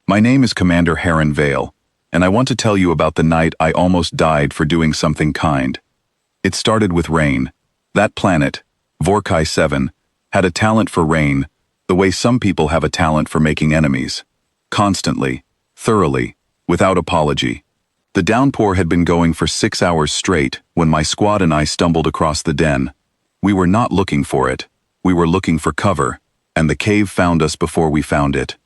My name is Commander Heron Vale, and I want to tell you about the night I almost died for doing something kind. It started with rain. That planet, Vorkai 7, had a talent for rain, the way some people have a talent for making enemies. Constantly, thoroughly, without apology. The downpour had been going for 6 hours straight when my squad and I stumbled across the den. We were not looking for it. We were looking for cover, and the cave found us before we found it.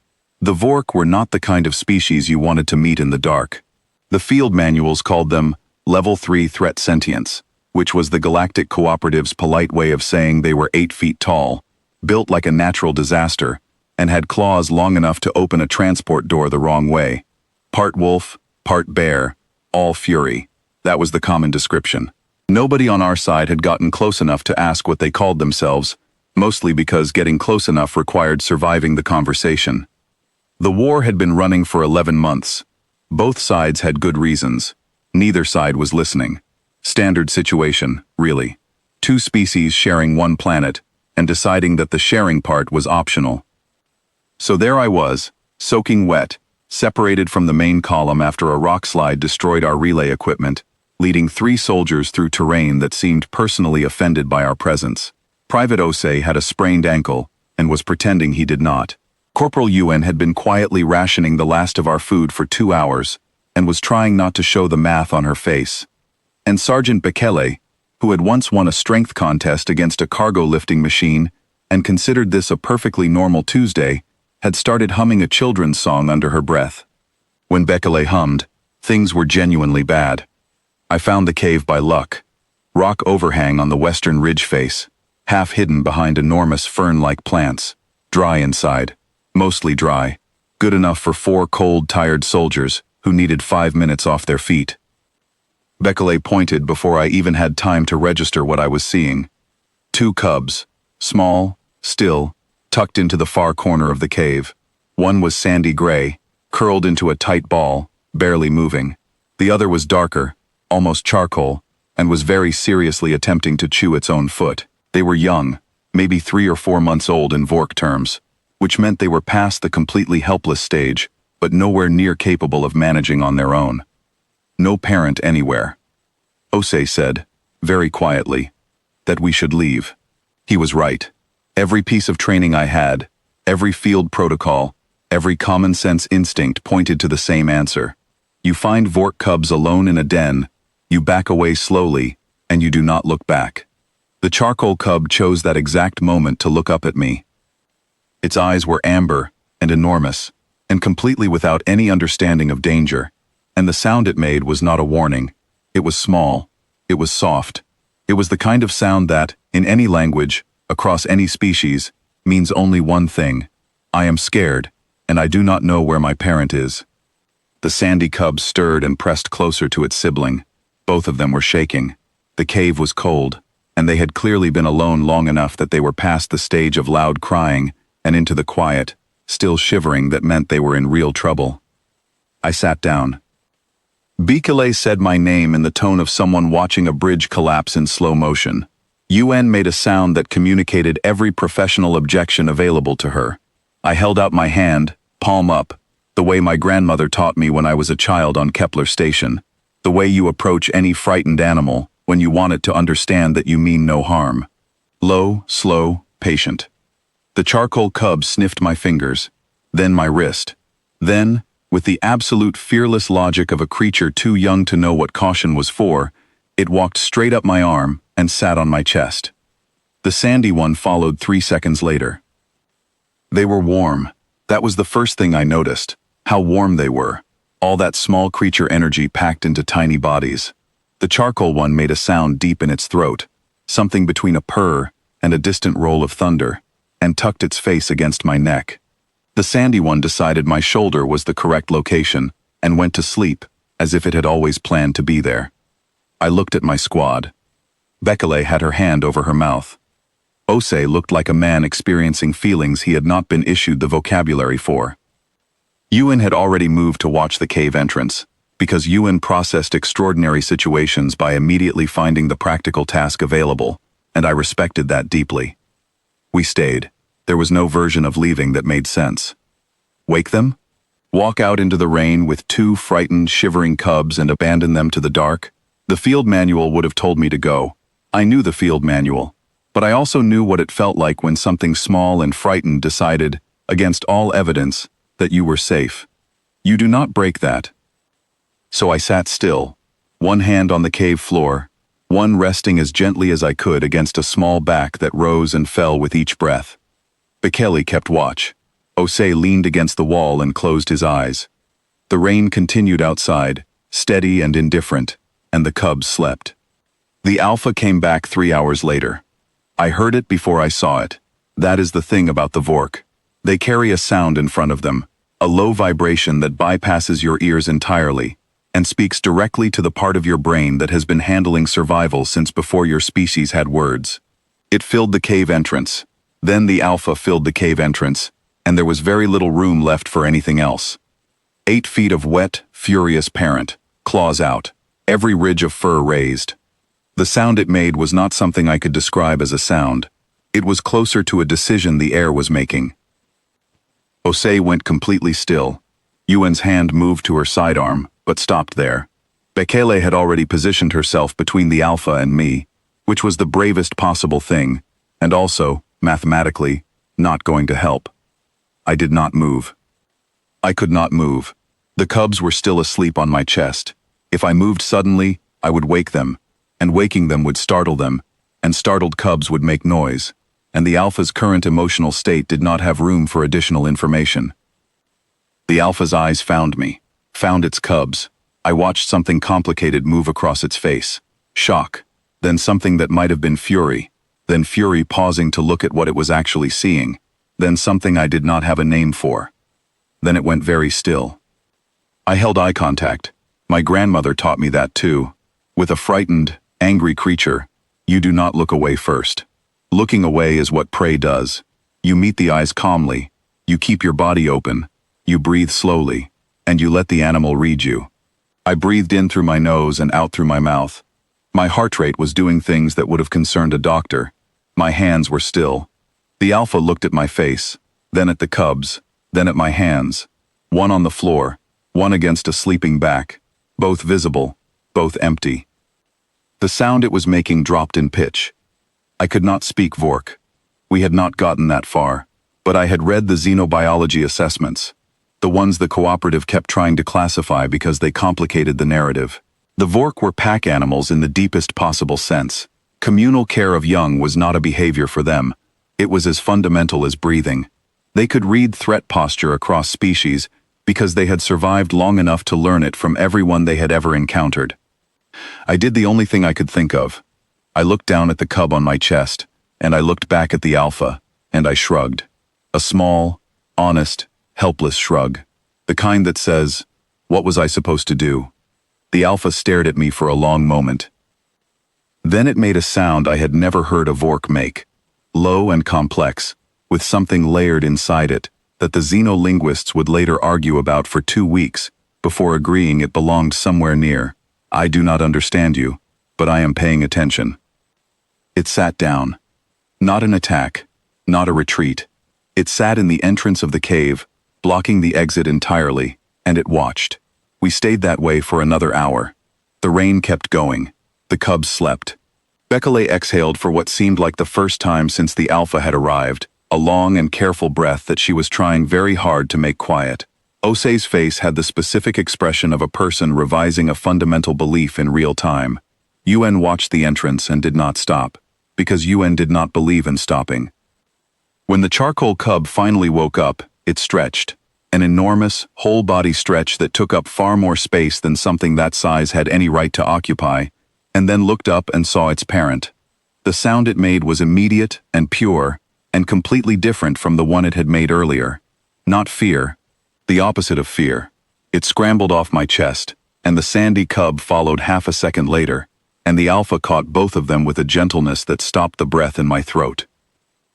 The Vork were not the kind of species you wanted to meet in the dark. The field manuals called them Level 3 Threat Sentience, which was the Galactic Cooperative's polite way of saying they were 8 feet tall, built like a natural disaster, and had claws long enough to open a transport door the wrong way. Part wolf, part bear, all fury. That was the common description. Nobody on our side had gotten close enough to ask what they called themselves, mostly because getting close enough required surviving the conversation. The war had been running for 11 months. Both sides had good reasons. Neither side was listening. Standard situation, really. 2 species sharing one planet, and deciding that the sharing part was optional. So there I was, soaking wet, separated from the main column after a rock slide destroyed our relay equipment, leading 3 soldiers through terrain that seemed personally offended by our presence. Private Osei had a sprained ankle, and was pretending he did not. Corporal Yuen had been quietly rationing the last of our food for 2 hours, and was trying not to show the math on her face. And Sergeant Bekele, who had once won a strength contest against a cargo lifting machine, and considered this a perfectly normal Tuesday, had started humming a children's song under her breath. When Bekele hummed, things were genuinely bad. I found the cave by luck. Rock overhang on the western ridge face, half hidden behind enormous fern-like plants, dry inside. Mostly dry, good enough for 4 cold, tired soldiers who needed 5 minutes off their feet. Bekele pointed before I even had time to register what I was seeing. 2 cubs, small, still, tucked into the far corner of the cave. One was sandy gray, curled into a tight ball, barely moving. The other was darker, almost charcoal, and was very seriously attempting to chew its own foot. They were young, maybe 3 or 4 months old in Vork terms, which meant they were past the completely helpless stage, but nowhere near capable of managing on their own. No parent anywhere. Osei said, very quietly, that we should leave. He was right. Every piece of training I had, every field protocol, every common-sense instinct pointed to the same answer. You find Vork cubs alone in a den, you back away slowly, and you do not look back. The charcoal cub chose that exact moment to look up at me. Its eyes were amber and enormous, and completely without any understanding of danger, and the sound it made was not a warning. It was small. It was soft. It was the kind of sound that, in any language, across any species, means only one thing. I am scared, and I do not know where my parent is. The sandy cub stirred and pressed closer to its sibling. Both of them were shaking. The cave was cold, and they had clearly been alone long enough that they were past the stage of loud crying and into the quiet, still shivering that meant they were in real trouble. I sat down. Bekele said my name in the tone of someone watching a bridge collapse in slow motion. Yuen made a sound that communicated every professional objection available to her. I held out my hand, palm up, the way my grandmother taught me when I was a child on Kepler Station, the way you approach any frightened animal when you want it to understand that you mean no harm. Low, slow, patient. The charcoal cub sniffed my fingers, then my wrist. Then, with the absolute fearless logic of a creature too young to know what caution was for, it walked straight up my arm and sat on my chest. The sandy one followed 3 seconds later. They were warm. That was the first thing I noticed, how warm they were. All that small creature energy packed into tiny bodies. The charcoal one made a sound deep in its throat, something between a purr and a distant roll of thunder, and tucked its face against my neck. The sandy one decided my shoulder was the correct location and went to sleep, as if it had always planned to be there. I looked at my squad. Bekele had her hand over her mouth. Osei looked like a man experiencing feelings he had not been issued the vocabulary for. Yuen had already moved to watch the cave entrance, because Yuen processed extraordinary situations by immediately finding the practical task available, and I respected that deeply. We stayed. There was no version of leaving that made sense. Wake them? Walk out into the rain with two frightened, shivering cubs and abandon them to the dark? The field manual would have told me to go. I knew the field manual, but I also knew what it felt like when something small and frightened decided, against all evidence, that you were safe. You do not break that. So I sat still, one hand on the cave floor, one resting as gently as I could against a small back that rose and fell with each breath. Bekele kept watch. Osei leaned against the wall and closed his eyes. The rain continued outside, steady and indifferent, and the cubs slept. The alpha came back 3 hours later. I heard it before I saw it. That is the thing about the Vork. They carry a sound in front of them, a low vibration that bypasses your ears entirely, and speaks directly to the part of your brain that has been handling survival since before your species had words. It filled the cave entrance. Then the alpha filled the cave entrance, and there was very little room left for anything else. 8 feet of wet, furious parent, claws out, every ridge of fur raised. The sound it made was not something I could describe as a sound. It was closer to a decision the air was making. Osei went completely still. Yuen's hand moved to her sidearm, but stopped there. Bekele had already positioned herself between the alpha and me, which was the bravest possible thing, and also, mathematically, not going to help. I did not move. I could not move. The cubs were still asleep on my chest. If I moved suddenly, I would wake them, and waking them would startle them, and startled cubs would make noise, and the alpha's current emotional state did not have room for additional information. The alpha's eyes found me, found its cubs. I watched something complicated move across its face. Shock, then something that might have been fury, then fury pausing to look at what it was actually seeing, then something I did not have a name for. Then it went very still. I held eye contact. My grandmother taught me that too. With a frightened, angry creature, you do not look away first. Looking away is what prey does. You meet the eyes calmly, you keep your body open, you breathe slowly, and you let the animal read you. I breathed in through my nose and out through my mouth. My heart rate was doing things that would have concerned a doctor. My hands were still. The alpha looked at my face, then at the cubs, then at my hands, one on the floor, one against a sleeping back, both visible, both empty. The sound it was making dropped in pitch. I could not speak Vork. We had not gotten that far, but I had read the xenobiology assessments, the ones the cooperative kept trying to classify because they complicated the narrative. The Vork were pack animals in the deepest possible sense. Communal care of young was not a behavior for them. It was as fundamental as breathing. They could read threat posture across species because they had survived long enough to learn it from everyone they had ever encountered. I did the only thing I could think of. I looked down at the cub on my chest, and I looked back at the alpha, and I shrugged. A small, honest, helpless shrug. The kind that says, "What was I supposed to do?" The alpha stared at me for a long moment. Then it made a sound I had never heard a Vork make. Low and complex, with something layered inside it, that the xenolinguists would later argue about for 2 weeks, before agreeing it belonged somewhere near. I do not understand you, but I am paying attention. It sat down. Not an attack, not a retreat. It sat in the entrance of the cave, blocking the exit entirely, and it watched. We stayed that way for another hour. The rain kept going. The cubs slept. Bekele exhaled for what seemed like the first time since the alpha had arrived, a long and careful breath that she was trying very hard to make quiet. Osei's face had the specific expression of a person revising a fundamental belief in real time. Yuen watched the entrance and did not stop, because Yuen did not believe in stopping. When the charcoal cub finally woke up, it stretched. An enormous, whole-body stretch that took up far more space than something that size had any right to occupy, and then looked up and saw its parent. The sound it made was immediate and pure, and completely different from the one it had made earlier. Not fear, the opposite of fear. It scrambled off my chest, and the sandy cub followed half a second later, and the alpha caught both of them with a gentleness that stopped the breath in my throat.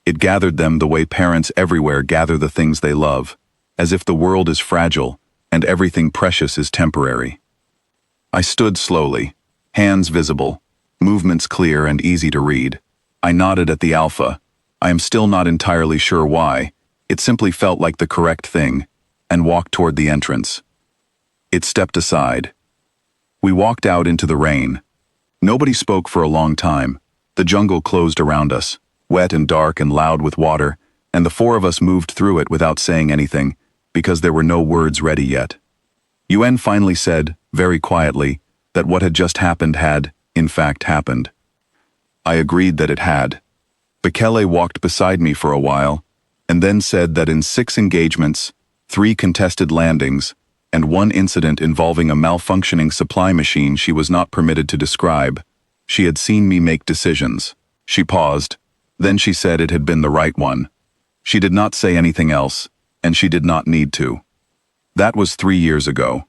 It gathered them the way parents everywhere gather the things they love, as if the world is fragile, and everything precious is temporary. I stood slowly, hands visible, movements clear and easy to read. I nodded at the alpha. I am still not entirely sure why. It simply felt like the correct thing. and walked toward the entrance. It stepped aside. We walked out into the rain. Nobody spoke for a long time. The jungle closed around us, wet and dark and loud with water, and the four of us moved through it without saying anything, because there were no words ready yet. Yuen finally said, very quietly, that what had just happened had, in fact, happened. I agreed that it had. Bekele walked beside me for a while, and then said that in 6 engagements, 3 contested landings, and 1 incident involving a malfunctioning supply machine she was not permitted to describe, she had seen me make decisions. She paused. Then she said it had been the right one. She did not say anything else, and she did not need to. That was 3 years ago.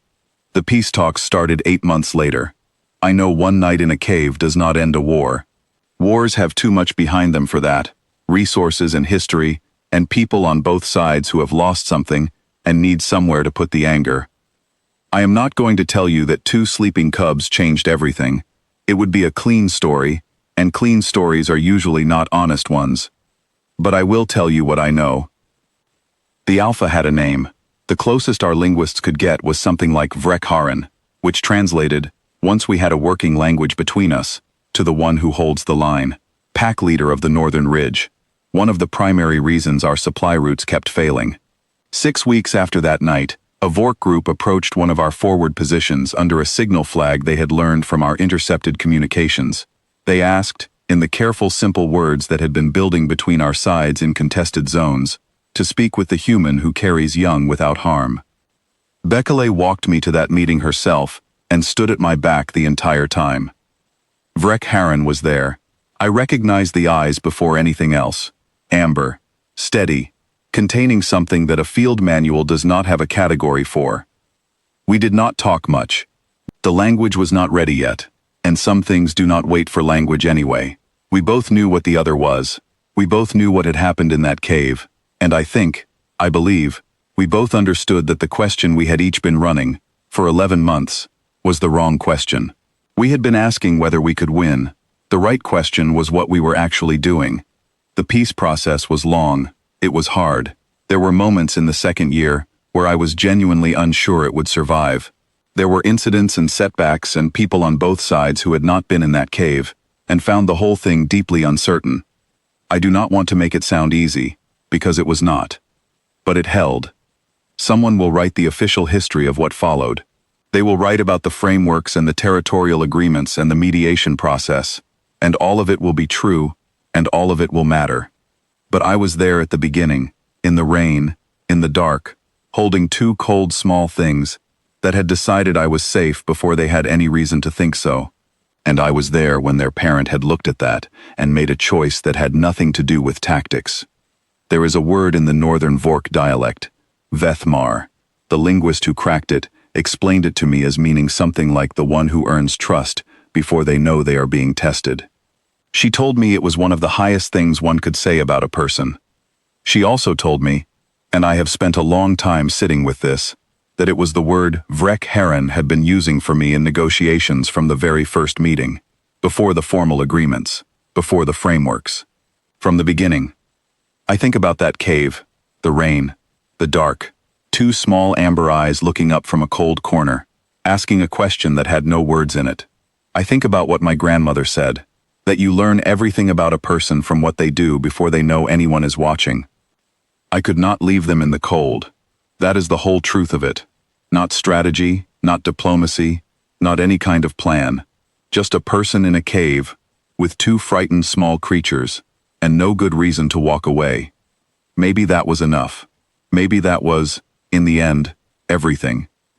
The peace talks started 8 months later. I know one night in a cave does not end a war. Wars have too much behind them for that. Resources and history, and people on both sides who have lost something and need somewhere to put the anger. I am not going to tell you that 2 sleeping cubs changed everything. It would be a clean story, and clean stories are usually not honest ones. But I will tell you what I know. The Alpha had a name. The closest our linguists could get was something like Vrekharan, which translated, once we had a working language between us, to the one who holds the line, pack leader of the Northern Ridge, one of the primary reasons our supply routes kept failing. 6 weeks after that night, a Vork group approached one of our forward positions under a signal flag they had learned from our intercepted communications. They asked, in the careful simple words that had been building between our sides in contested zones, to speak with the human who carries young without harm. Bekele walked me to that meeting herself and stood at my back the entire time. Vrekharan was there. I recognized the eyes before anything else. Amber, steady, containing something that a field manual does not have a category for. We did not talk much. The language was not ready yet, and some things do not wait for language anyway. We both knew what the other was. We both knew what had happened in that cave, and I believe, we both understood that the question we had each been running, for 11 months, was the wrong question. We had been asking whether we could win. The right question was what we were actually doing. The peace process was long. It was hard. There were moments in the 2nd year where I was genuinely unsure it would survive. There were incidents and setbacks and people on both sides who had not been in that cave and found the whole thing deeply uncertain. I do not want to make it sound easy, because it was not. But it held. Someone will write the official history of what followed. They will write about the frameworks and the territorial agreements and the mediation process, and all of it will be true, and all of it will matter. But I was there at the beginning, in the rain, in the dark, holding 2 cold small things that had decided I was safe before they had any reason to think so. And I was there when their parent had looked at that and made a choice that had nothing to do with tactics. There is a word in the Northern Vork dialect, Vethmar. The linguist who cracked it explained it to me as meaning something like the one who earns trust before they know they are being tested. She told me it was one of the highest things one could say about a person. She also told me, and I have spent a long time sitting with this, that it was the word Vrekharan had been using for me in negotiations from the very first meeting, before the formal agreements, before the frameworks. From the beginning. I think about that cave, the rain, the dark, 2 small amber eyes looking up from a cold corner, asking a question that had no words in it. I think about what my grandmother said, that you learn everything about a person from what they do before they know anyone is watching. I could not leave them in the cold. That is the whole truth of it. Not strategy, not diplomacy, not any kind of plan. Just a person in a cave, with 2 frightened small creatures, and no good reason to walk away. Maybe that was enough. Maybe that was, in the end, everything.